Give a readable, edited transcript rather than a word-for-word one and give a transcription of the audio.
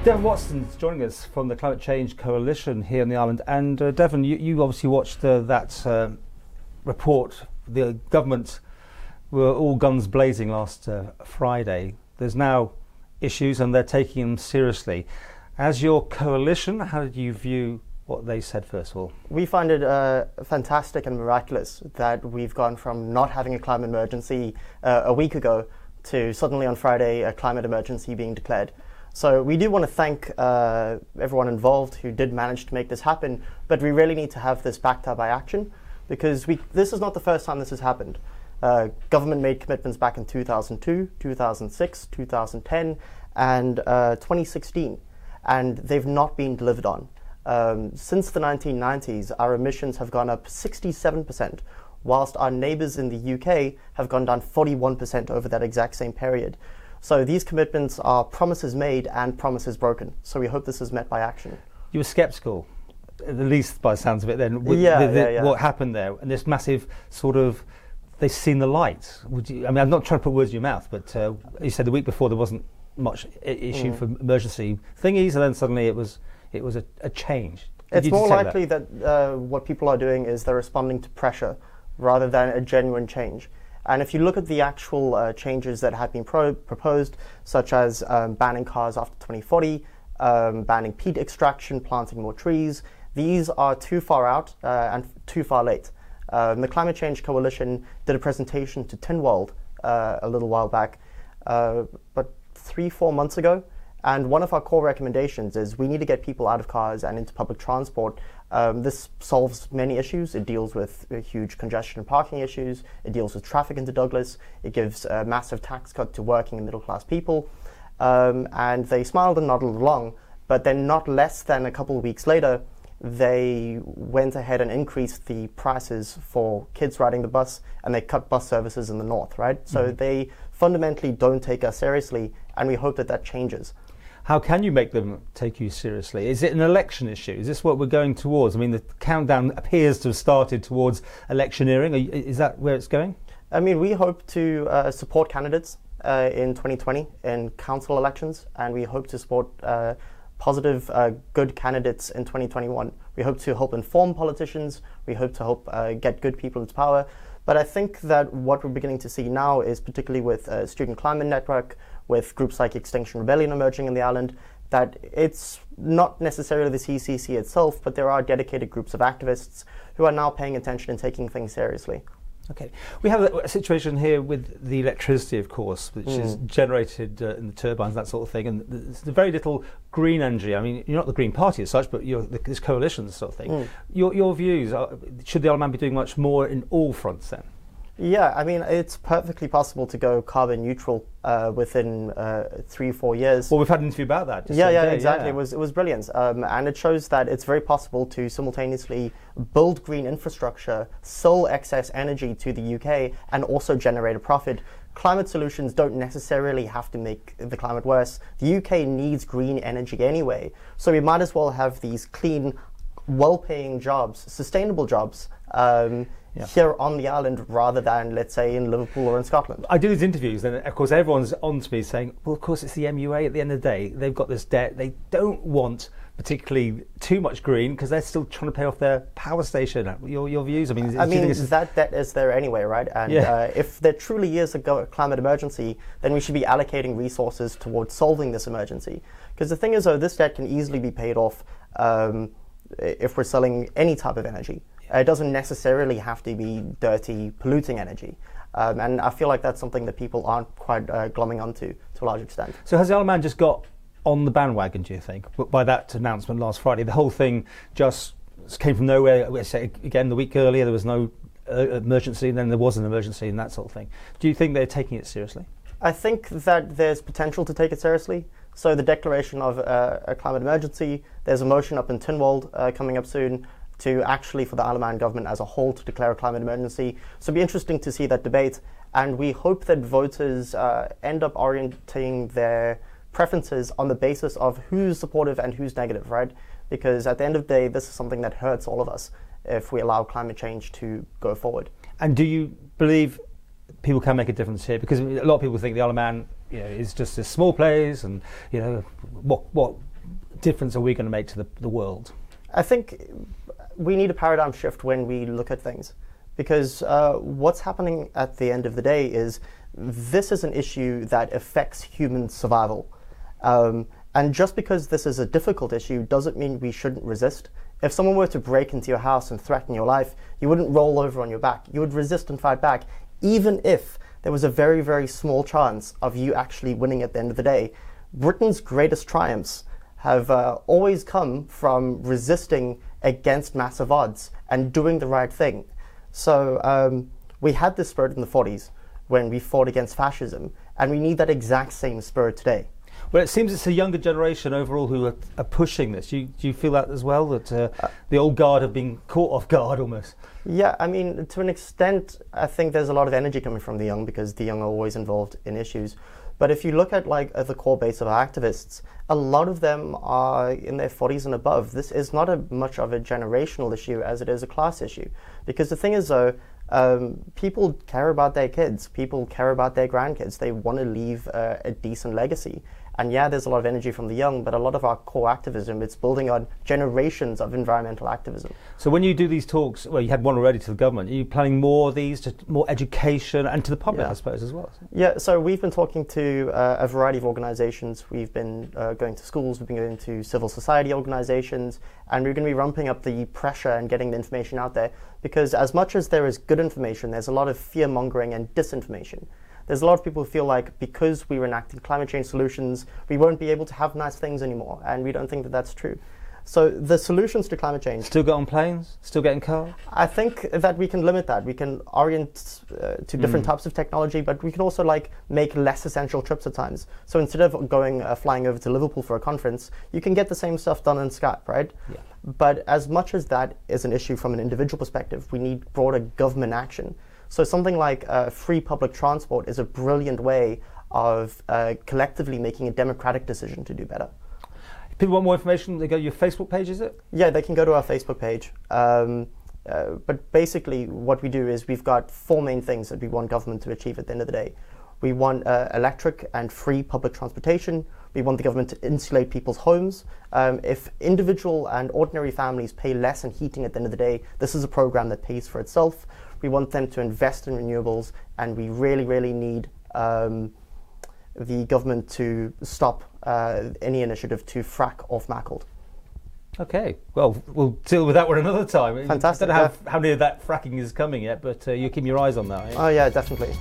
Devon Watson's joining us from the Climate Change Coalition here in the island. And Devon, you obviously watched that report. The government were all guns blazing last Friday. There's now issues and they're taking them seriously. As your coalition, how did you view what they said first of all? We find it fantastic and miraculous that we've gone from not having a climate emergency a week ago to suddenly on Friday a climate emergency being declared. So we do want to thank everyone involved who did manage to make this happen, but we really need to have this backed up by action, because this is not the first time this has happened. Government made commitments back in 2002, 2006, 2010 and 2016, and they've not been delivered on. Since the 1990s, our emissions have gone up 67%, whilst our neighbours in the UK have gone down 41% over that exact same period. So these commitments are promises made and promises broken. So we hope this is met by action. You were sceptical, At least by the sounds of it then, with what happened there, and this massive sort of, they've seen the light. Would you, I mean, I'm not trying to put words in your mouth, but you said the week before there wasn't much issue for emergency thingies, and then suddenly it was a change. It's more likely that what people are doing is they're responding to pressure rather than a genuine change. And if you look at the actual changes that have been proposed, such as banning cars after 2040, banning peat extraction, planting more trees, these are too far out and too far late. The Climate Change Coalition did a presentation to Tynwald a little while back, but 3-4 months ago, and one of our core recommendations is we need to get people out of cars and into public transport. This solves many issues. It deals with huge congestion and parking issues. It deals with traffic into Douglas. It gives a massive tax cut to working and middle class people. And they smiled and nodded along, but then not less than a couple of weeks later, they went ahead and increased the prices for kids riding the bus, and they cut bus services in the north, right? So they fundamentally don't take us seriously, and we hope that that changes. How can you make them take you seriously? Is it an election issue? Is this what we're going towards? I mean, the countdown appears to have started towards electioneering. Is that where it's going? I mean, we hope to support candidates in 2020 in council elections, and we hope to support positive, good candidates in 2021. We hope to help inform politicians. We hope to help get good people into power. But I think that what we're beginning to see now is, particularly with Student Climate Network, with groups like Extinction Rebellion emerging in the island, that it's not necessarily the CCC itself, but there are dedicated groups of activists who are now paying attention and taking things seriously. Okay. We have a situation here with the electricity, of course, which is generated in the turbines, that sort of thing, and there's very little green energy. I mean, you're not the Green Party as such, but you're this coalition sort of thing. Your views, should the Isle of Man be doing much more in all fronts then? Yeah, I mean, it's perfectly possible to go carbon neutral within 3-4 years. Well, we've had an interview about that. Exactly. It was brilliant. And it shows that it's very possible to simultaneously build green infrastructure, sell excess energy to the UK, and also generate a profit. Climate solutions don't necessarily have to make the climate worse. The UK needs green energy anyway. So we might as well have these clean, well-paying jobs, sustainable jobs, here on the island rather than, let's say, in Liverpool or in Scotland. I do these interviews and of course everyone's on to me saying, well, of course it's the MUA at the end of the day. They've got this debt. They don't want particularly too much green because they're still trying to pay off their power station. Your views? I mean, that debt is there anyway, right? And if there truly is a climate emergency, then we should be allocating resources towards solving this emergency. Because the thing is, though, this debt can easily be paid off if we're selling any type of energy. It doesn't necessarily have to be dirty, polluting energy. And I feel like that's something that people aren't quite glomming onto to a large extent. So has the Isle of Man just got on the bandwagon, do you think, by that announcement last Friday? The whole thing just came from nowhere. Again, the week earlier there was no emergency, and then there was an emergency and that sort of thing. Do you think they're taking it seriously? I think that there's potential to take it seriously. So the declaration of a climate emergency, there's a motion up in Tynwald coming up soon to actually for the Isle of Man government as a whole to declare a climate emergency. So it'll be interesting to see that debate, and we hope that voters end up orienting their preferences on the basis of who's supportive and who's negative, right? Because at the end of the day, this is something that hurts all of us if we allow climate change to go forward. And do you believe people can make a difference here? Because a lot of people think the Isle of Man, is just a small place, and what difference are we going to make to the world? I think we need a paradigm shift when we look at things, because what's happening at the end of the day is this is an issue that affects human survival. And just because this is a difficult issue doesn't mean we shouldn't resist. If someone were to break into your house and threaten your life, you wouldn't roll over on your back. You would resist and fight back, even if there was a very, very small chance of you actually winning at the end of the day. Britain's greatest triumphs have always come from resisting against massive odds and doing the right thing. So we had this spirit in the 40s when we fought against fascism, and we need that exact same spirit today. Well, it seems it's a younger generation overall who are pushing this. Do you feel that as well, that the old guard have been caught off guard almost? Yeah, I mean, to an extent, I think there's a lot of energy coming from the young, because the young are always involved in issues. But if you look at at the core base of our activists, a lot of them are in their 40s and above. This is not much of a generational issue as it is a class issue. Because the thing is, though, people care about their kids. People care about their grandkids. They want to leave a decent legacy. And yeah, there's a lot of energy from the young, but a lot of our core activism, it's building on generations of environmental activism. So when you do these talks, well, you had one already to the government, are you planning more of these, to more education, and to the public, I suppose, as well? Yeah, so we've been talking to a variety of organizations. We've been going to schools, we've been going to civil society organizations, and we're going to be ramping up the pressure and getting the information out there, because as much as there is good information, there's a lot of fear-mongering and disinformation. There's a lot of people who feel like because we're enacting climate change solutions, we won't be able to have nice things anymore, and we don't think that that's true. So the solutions to climate change... Still get on planes? Still get in cars? I think that we can limit that. We can orient to different types of technology, but we can also make less essential trips at times. So instead of flying over to Liverpool for a conference, you can get the same stuff done in Skype, right? Yeah. But as much as that is an issue from an individual perspective, we need broader government action. So something like free public transport is a brilliant way of collectively making a democratic decision to do better. If people want more information, they go to your Facebook page, is it? Yeah, they can go to our Facebook page. But basically what we do is we've got 4 main things that we want government to achieve at the end of the day. We want electric and free public transportation. We want the government to insulate people's homes. If individual and ordinary families pay less in heating at the end of the day, this is a program that pays for itself. We want them to invest in renewables, and we really, really need the government to stop any initiative to frack off Macclesfield. Okay, well, we'll deal with that one another time. Fantastic. I don't know how near that fracking is coming yet, but you're keeping your eyes on that. Oh yeah, definitely.